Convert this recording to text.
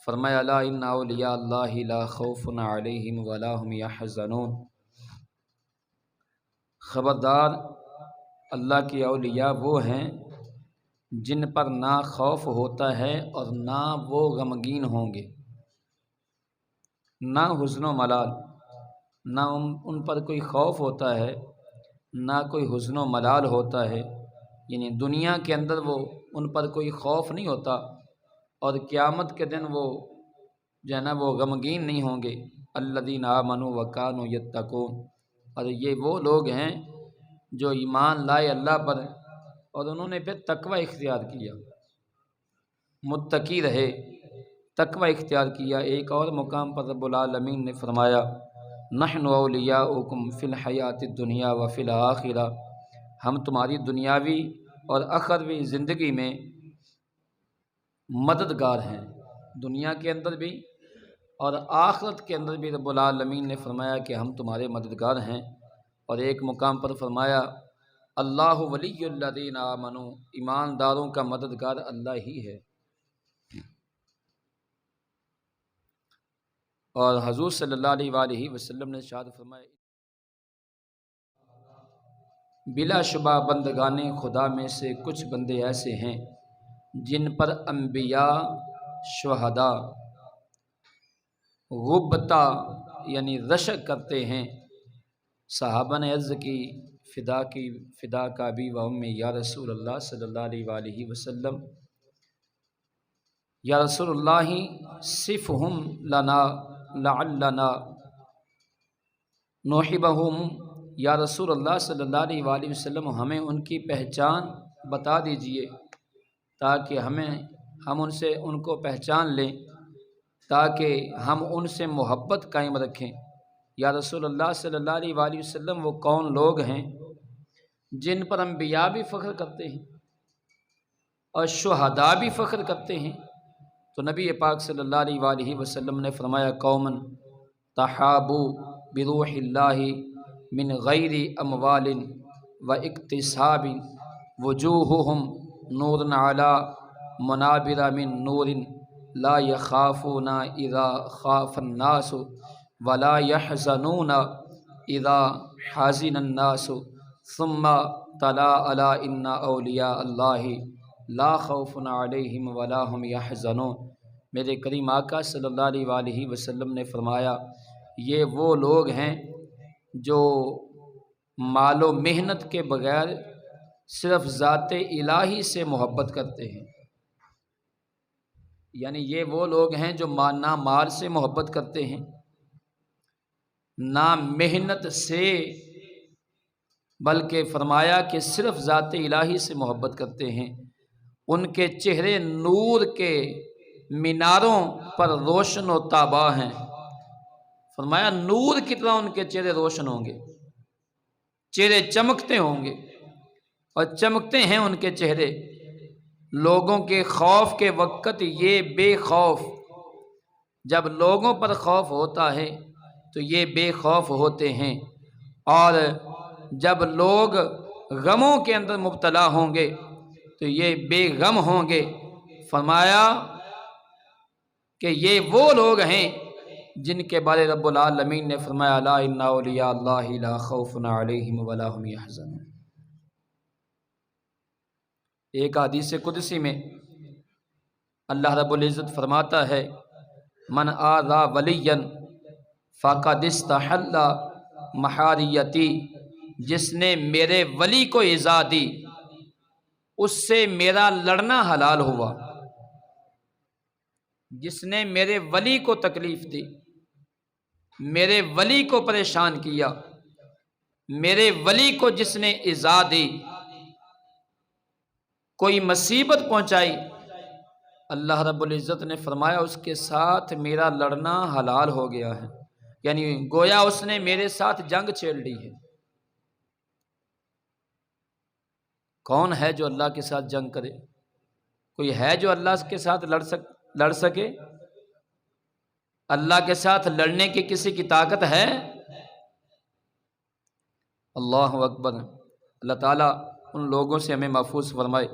فرمایا الا ان اولیاء اللہ لا خوف علیہم ولا هم یحزنون، خبردار اللہ کے اولیاء وہ ہیں جن پر نہ خوف ہوتا ہے اور نہ وہ غمگین ہوں گے، نہ حزن و ملال، نہ ان پر کوئی خوف ہوتا ہے نہ کوئی حزن و ملال ہوتا ہے، یعنی دنیا کے اندر وہ ان پر کوئی خوف نہیں ہوتا اور قیامت کے دن وہ جو ہے نا وہ غمگین نہیں ہوں گے۔ الذین آمنوا وکانوا یتقون، اور یہ وہ لوگ ہیں جو ایمان لائے اللہ پر اور انہوں نے پھر تقوی اختیار کیا، متقی رہے، تقوی اختیار کیا۔ ایک اور مقام پر رب العالمین نے فرمایا نحن اولیاؤکم فی الحیات الدنیا وفی الآخرہ، ہم تمہاری دنیاوی اور اخروی زندگی میں مددگار ہیں، دنیا کے اندر بھی اور آخرت کے اندر بھی رب العالمین نے فرمایا کہ ہم تمہارے مددگار ہیں۔ اور ایک مقام پر فرمایا اللہ ولی الذین آمنوا، ایمانداروں کا مددگار اللہ ہی ہے۔ اور حضور صلی اللہ علیہ وآلہ وسلم نے ارشاد فرمایا بلا شبہ بندگان خدا میں سے کچھ بندے ایسے ہیں جن پر انبیاء، شہداء غبطہ یعنی رشک کرتے ہیں۔ صحابہ نے عرض کی فدا کا بھی و امی یا رسول اللہ صلی اللہ علیہ وآلہ وسلم، یا رسول اللہ صفہم لنا لعلنا نحبہم، یا رسول اللہ صلی اللہ علیہ وآلہ وسلم ہمیں ان کی پہچان بتا دیجئے تاکہ ہم ان کو پہچان لیں، تاکہ ہم ان سے محبت قائم رکھیں۔ یا رسول اللہ صلی اللہ علیہ وآلہ وسلم وہ کون لوگ ہیں جن پر انبیاء بھی فخر کرتے ہیں اور شہداء بھی فخر کرتے ہیں؟ تو نبی پاک صلی اللہ علیہ وآلہ وسلم نے فرمایا قوما تحابوا بروح اللہ من غیر اموال و اکتساب وجوہہم نور علی منابر من نور لا یخافون اذا خاف الناس ولا يحزنون اذا حزن الناس ثم تلا الا ان اولیاء اللہ لا خوف علیہم ولا هم یحزنون۔ میرے کریم آقا صلی اللہ علیہ وآلہ وسلم نے فرمایا یہ وہ لوگ ہیں جو مال و محنت کے بغیر صرف ذات الہی سے محبت کرتے ہیں، یعنی یہ وہ لوگ ہیں جو نہ مال سے محبت کرتے ہیں نہ محنت سے، بلکہ فرمایا کہ صرف ذات الہی سے محبت کرتے ہیں۔ ان کے چہرے نور کے میناروں پر روشن و تاباں ہیں، فرمایا نور کی طرح ان کے چہرے روشن ہوں گے، چہرے چمکتے ہوں گے، اور چمکتے ہیں ان کے چہرے۔ لوگوں کے خوف کے وقت یہ بے خوف، جب لوگوں پر خوف ہوتا ہے تو یہ بے خوف ہوتے ہیں، اور جب لوگ غموں کے اندر مبتلا ہوں گے تو یہ بے غم ہوں گے۔ فرمایا کہ یہ وہ لوگ ہیں جن کے بارے رب العالمین نے فرمایا الا ان اولیاء اللہ لا خوف علیہم ولا هم یحزنون۔ ایک حدیث قدسی میں اللہ رب العزت فرماتا ہے من آذا ولیا فقد استحل محاریتی، جس نے میرے ولی کو ایذا دی اس سے میرا لڑنا حلال ہوا۔ جس نے میرے ولی کو تکلیف دی، میرے ولی کو پریشان کیا، میرے ولی کو جس نے ایذا دی، کوئی مصیبت پہنچائی، اللہ رب العزت نے فرمایا اس کے ساتھ میرا لڑنا حلال ہو گیا ہے، یعنی گویا اس نے میرے ساتھ جنگ چھیڑ لی ہے۔ کون ہے جو اللہ کے ساتھ جنگ کرے؟ کوئی ہے جو اللہ کے ساتھ لڑ سکے؟ اللہ کے ساتھ لڑنے کی کسی کی طاقت ہے؟ اللہ اکبر۔ اللہ تعالیٰ ان لوگوں سے ہمیں محفوظ فرمائے۔